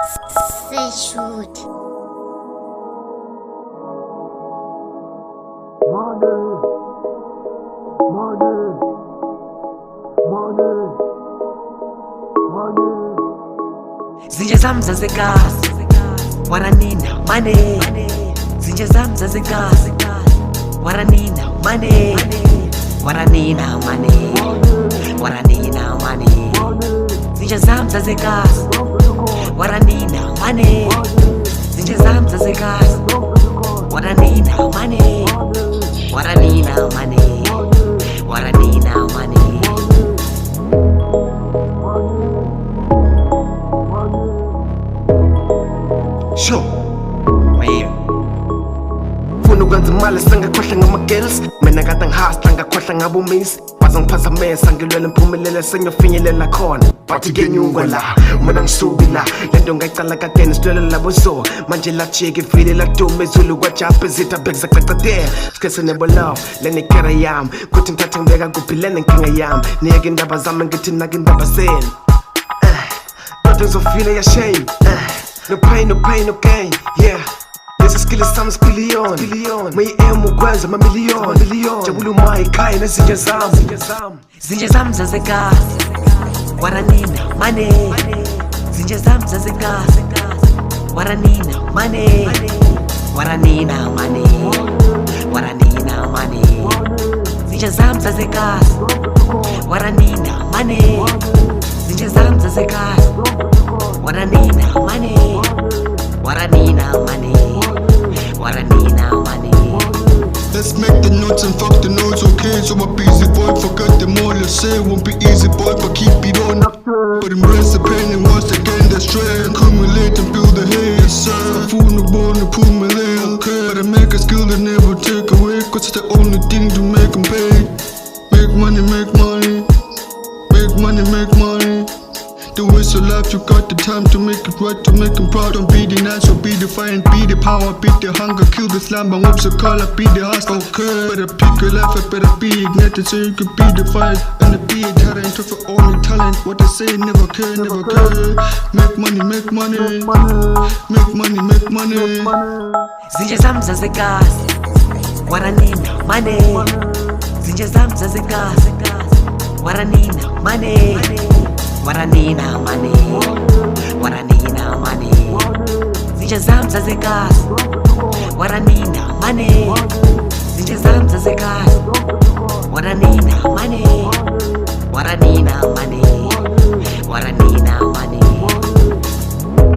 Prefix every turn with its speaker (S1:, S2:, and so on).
S1: Say shoot.
S2: Zinja zami zasekhasi waranina money. Zinja zami zasekhasi waranina money. Waranina money. Waranina money. Zinja zami zasekhasi waranina money. Zinja zami zasekhasi waranina money. Waranina money. Waranina money.
S3: Sure. Funa ukwenza imali sengakhohlwa ngama-girls. Mina kade ngihasla ngakhohlwa ngabo-miss. Baze ngiphazamisa ngilwela impumelelo sengiyofinyelela khona. Bathi kenyuka la, mina ngisubi la. Lento ngayicala kadeni silwela labo so. Manje lajika ivile laduma izulu kwajabha izitha bekuzaqaqadela. Sike sinebo love, lenekera yami. Kuthi ngithathe ngibeka kuphi lena inkinga yami. Niyeke indaba zami ngithi nake indaba zenu. Kodwa ngizofile ya shame. No pain, no pain, no gain, yeah. Lesi skills sami sipillion. May-aim ukwenza ama-million. Jabula uma ekhaya nezinja zami.
S2: Zinja zami zasekhasi waranina money. Zinja zami zasekhasi waranina money. Waranina money. Waranina money. Zinja zami zasekhasi waranina money. Zinja zami zasekhasi waranina money. Waranina money. Waranina money.
S4: Let's make the notes and fuck the notes, okay? So I'm busy boy, forget them all. Let's say it won't be easy boy, but keep it on. But embrace the pain and once again the strength. Accumulate and build the hay, yes sir. Fool no born to pull my leg, okay? But I make a skill that never take away, cause it's the only thing to make them pay. Make money, make money. Make money, make money. The ways of life, you got the time to make it right, to make them proud. Don't be the nice, or be defiant, be the power, beat the hunger, kill the slime, but what's the color, be the hustle, okay? Better pick your life, I better be ignited so you can be the fire. And the be a talent, for only talent, what I say, never care, never care. Make money, make money. Make money, make money.
S2: Zinja zami zasekhasi waranina money. Zinja zami zasekhasi waranina money. Waranina money. Waranina money. Zinja zami zasekhasi waranina money. Zinja zami zasekhasi waranina money. Waranina money. Waranina